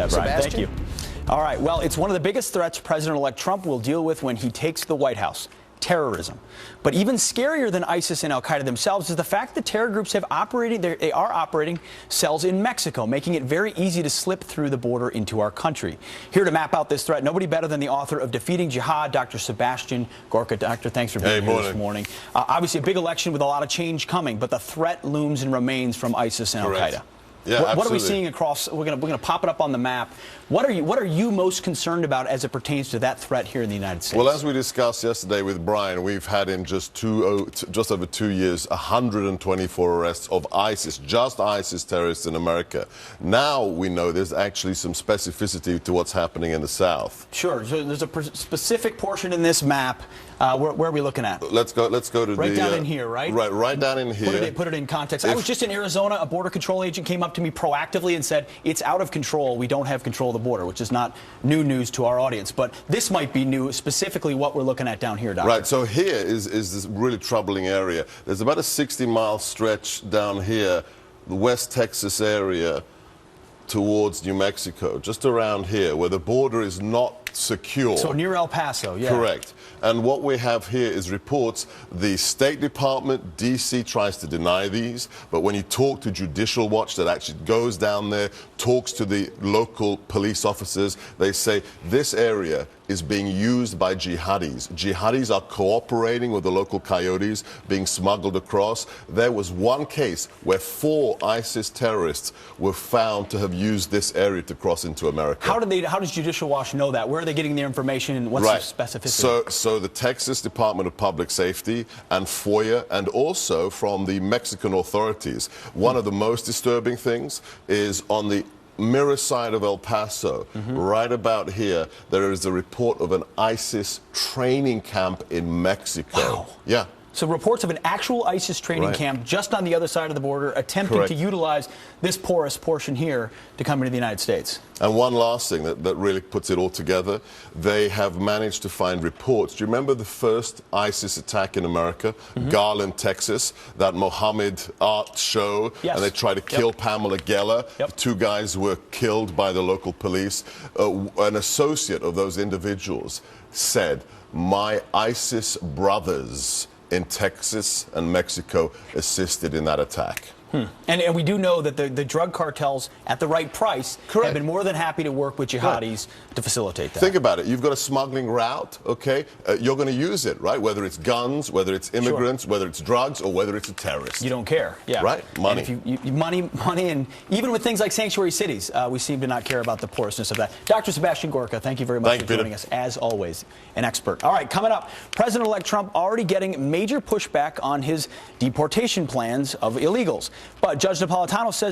that, Brian. Thank you. All right, well, it's one of the biggest threats President-elect Trump will deal with when he takes the White House. Terrorism. But even scarier than ISIS and al-Qaeda themselves is the fact that terror groups are operating cells in Mexico, making it very easy to slip through the border into our country. Here to map out this threat, nobody better than the author of Defeating Jihad, Dr. Sebastian Gorka. Doctor, thanks for being here this morning. Obviously a big election with a lot of change coming, but the threat looms and remains from ISIS and al-Qaeda. Yeah, what are we seeing across? We're gonna pop it up on the map. What are you most concerned about as it pertains to that threat here in the United States? Well, as we discussed yesterday with Brian, we've had in just over 2 years 124 arrests of ISIS, just ISIS terrorists in America. Now we know there's actually some specificity to what's happening in the South. Sure. So there's a specific portion in this map. Where are we looking at? Let's go to right down in here, right? Right down in here. Put it in context. I was just in Arizona. A border control agent came up to me proactively and said, "It's out of control. We don't have control of the border," which is not new news to our audience. But this might be new, specifically what we're looking at down here, Doctor. Right. So here is this really troubling area. There's about a 60-mile stretch down here, the West Texas area, towards New Mexico, just around here, where the border is not secure. So near El Paso, yeah. Correct. And what we have here is reports. The State Department, D.C., tries to deny these, but when you talk to Judicial Watch that actually goes down there, talks to the local police officers, they say this area is being used by jihadis. Jihadis are cooperating with the local coyotes, being smuggled across. There was one case where 4 ISIS terrorists were found to have used this area to cross into America. How does Judicial Watch know that? Where are they getting their information, and what's the specificity? So the Texas Department of Public Safety and FOIA, and also from the Mexican authorities. One of the most disturbing things is on the mirror side of El Paso, right about here, there is a report of an ISIS training camp in Mexico. Wow. Yeah. So reports of an actual ISIS training camp just on the other side of the border, attempting to utilize this porous portion here to come into the United States. And one last thing that really puts it all together, they have managed to find reports. Do you remember the first ISIS attack in America? Garland, Texas, that Mohammed art show, and they tried to kill Pamela Geller. The 2 guys were killed by the local police. An associate of those individuals said, "My ISIS brothers in Texas and Mexico assisted in that attack." And we do know that the drug cartels, at the right price, have been more than happy to work with jihadis to facilitate that. Think about it. You've got a smuggling route, okay? You're going to use it, right? Whether it's guns, whether it's immigrants, whether it's drugs, or whether it's a terrorist. You don't care. Yeah. Right? Money. And if money, and even with things like sanctuary cities, we seem to not care about the porousness of that. Dr. Sebastian Gorka, thank you very much for joining us. As always, an expert. All right, coming up, President-elect Trump already getting major pushback on his deportation plans of illegals. But Judge Napolitano says